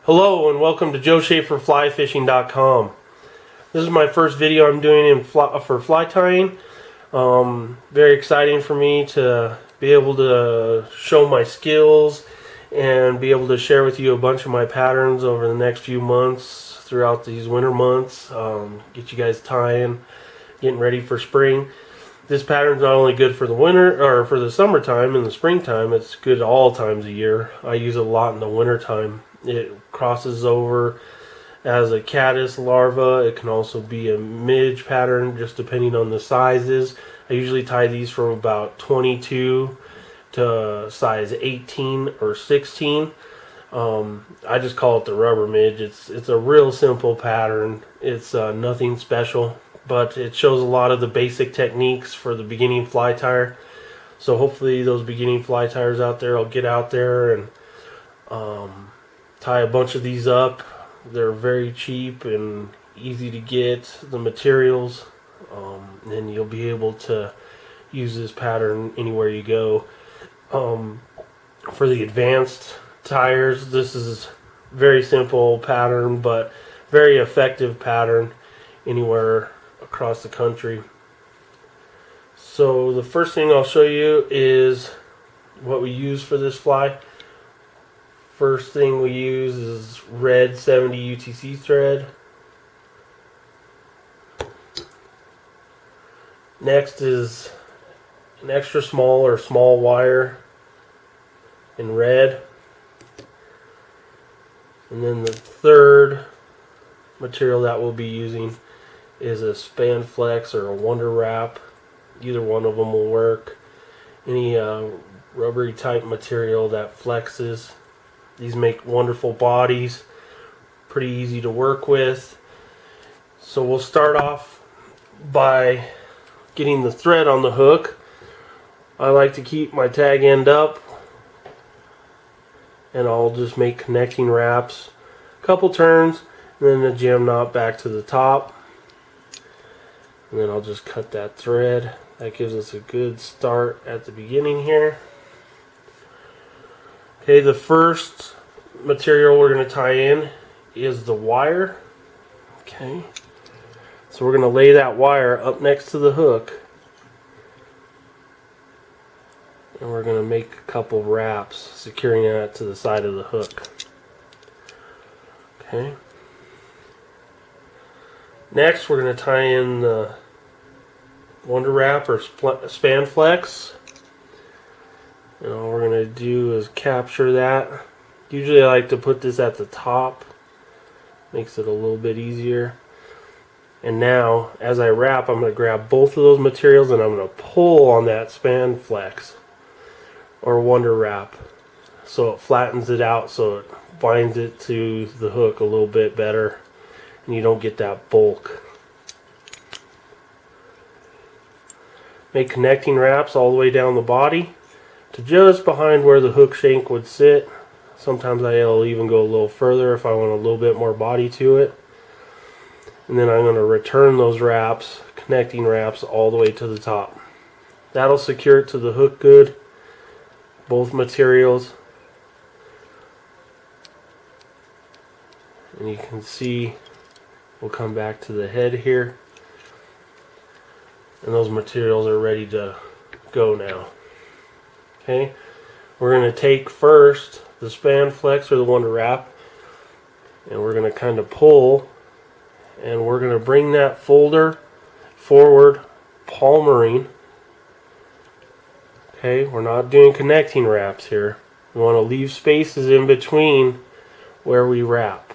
Hello and welcome to JoeSchaeferFlyFishing.com. This is my first video I'm doing for fly tying. Very exciting for me to be able to show my skills and be able to share with you a bunch of my patterns over the next few months throughout these winter months. Get you guys tying, getting ready for spring. This pattern is not only good for the winter or for the summertime and the springtime, it's good all times of year. I use it a lot in the wintertime. It crosses over as a caddis larva. It can also be a midge pattern, just depending on the sizes. I usually tie these from about 22 to size 18 or 16. I just call it the rubber midge. It's a real simple pattern. It's nothing special, but it shows a lot of the basic techniques for the beginning fly tyer. So hopefully those beginning fly tyers out there will get out there and tie a bunch of these up. They're very cheap and easy to get, the materials, and you'll be able to use this pattern anywhere you go. For the advanced tyers, this is very simple pattern, but very effective pattern anywhere across the country. So the first thing I'll show you is what we use for this fly. First thing we use is red 70 UTC thread. Next is an extra small or small wire in red. And then the third material that we'll be using is a span flex or a wonder wrap. Either one of them will work. Any rubbery type material that flexes. These make wonderful bodies, pretty easy to work with. So we'll start off by getting the thread on the hook. I like to keep my tag end up, and I'll just make connecting wraps, a couple turns, and then the jam knot back to the top. And then I'll just cut that thread. That gives us a good start at the beginning here. Okay, the first material we're going to tie in is the wire. Okay, so we're going to lay that wire up next to the hook, and we're going to make a couple wraps, securing that to the side of the hook. Okay. Next, we're going to tie in the wonder wrap or span flex. And all we're going to do is capture that. Usually I like to put this at the top. Makes it a little bit easier. And now, as I wrap, I'm going to grab both of those materials and I'm going to pull on that span flex or wonder wrap, so it flattens it out, so it binds it to the hook a little bit better and you don't get that bulk. Make connecting wraps all the way down the body to just behind where the hook shank would sit. Sometimes I'll even go a little further if I want a little bit more body to it. And then I'm going to return those wraps, connecting wraps, all the way to the top. That'll secure it to the hook good, both materials. And you can see we'll come back to the head here. And those materials are ready to go now. Okay, we're going to take first the span flex or the wonder wrap, and we're going to kind of pull, and we're going to bring that folder forward, palmering. Okay, we're not doing connecting wraps here. We want to leave spaces in between where we wrap.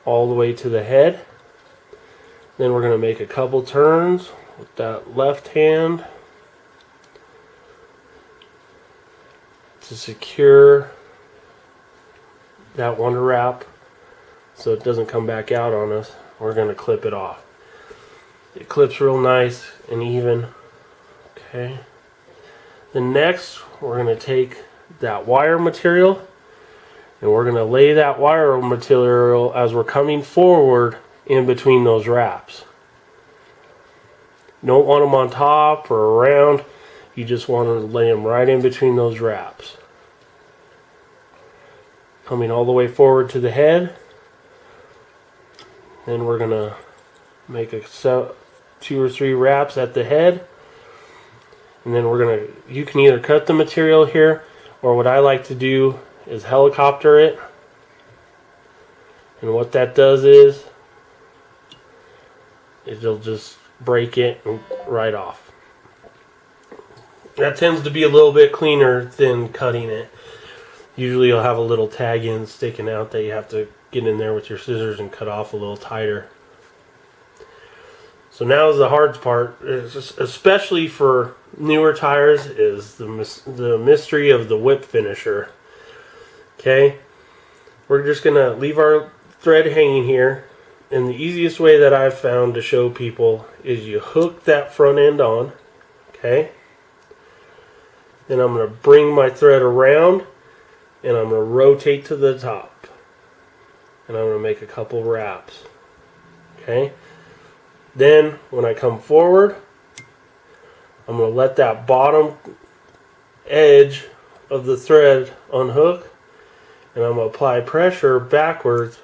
All the way to the head. Then we're going to make a couple turns with that left hand to secure that wonder wrap so it doesn't come back out on us. We're going to clip it off. It clips real nice and even. Okay. Then next we're going to take that wire material and we're going to lay that wire material as we're coming forward in between those wraps. You don't want them on top or around. You just want to lay them right in between those wraps. coming all the way forward to the head. Then we're going to make 2 or 3 wraps at the head. And then we're going to, you can either cut the material here, or what I like to do is helicopter it. And what that does is, it'll just break it right off. That tends to be a little bit cleaner than cutting it. Usually you'll have a little tag end sticking out that you have to get in there with your scissors and cut off a little tighter. So now is the hard part, especially for newer tires, is the mystery of the whip finisher. Okay, we're just going to leave our thread hanging here. And the easiest way that I've found to show people is you hook that front end on. Okay, then I'm going to bring my thread around and I'm going to rotate to the top. And I'm going to make a couple wraps. Okay, then when I come forward, I'm going to let that bottom edge of the thread unhook, and I'm going to apply pressure backwards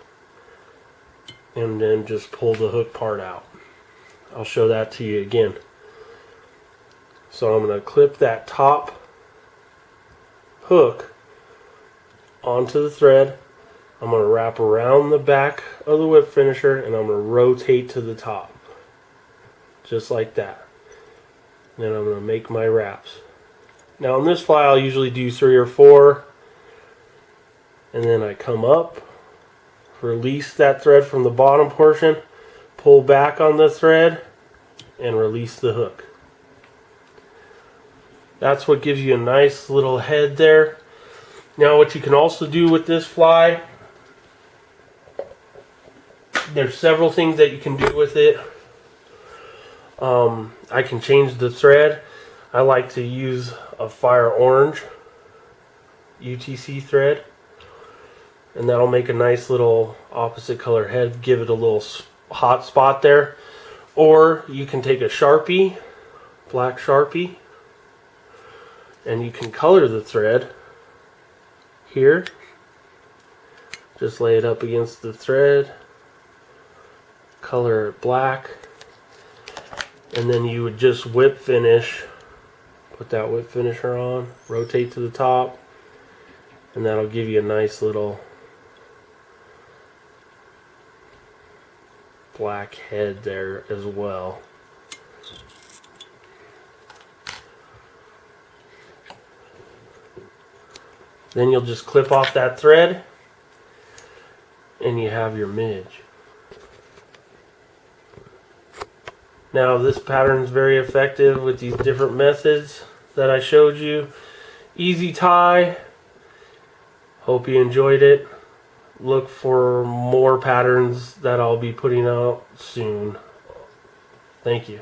and then just pull the hook part out. I'll show that to you again. So I'm going to clip that top hook onto the thread. I'm going to wrap around the back of the whip finisher and I'm going to rotate to the top. Just like that. Then I'm going to make my wraps. Now on this fly I'll usually do 3 or 4. And then I come up, release that thread from the bottom portion, pull back on the thread, and release the hook. That's what gives you a nice little head there. Now what you can also do with this fly, there's several things that you can do with it. I can change the thread. I like to use a fire orange UTC thread, and that'll make a nice little opposite color head, give it a little hot spot there. Or you can take a Sharpie, black Sharpie, and you can color the thread here. Just lay it up against the thread, color it black, and then you would just whip finish, put that whip finisher on, rotate to the top, and that'll give you a nice little black head there as well. Then you'll just clip off that thread and you have your midge. Now this pattern is very effective with these different methods that I showed you. Easy tie. Hope you enjoyed it. Look for more patterns that I'll be putting out soon. Thank you.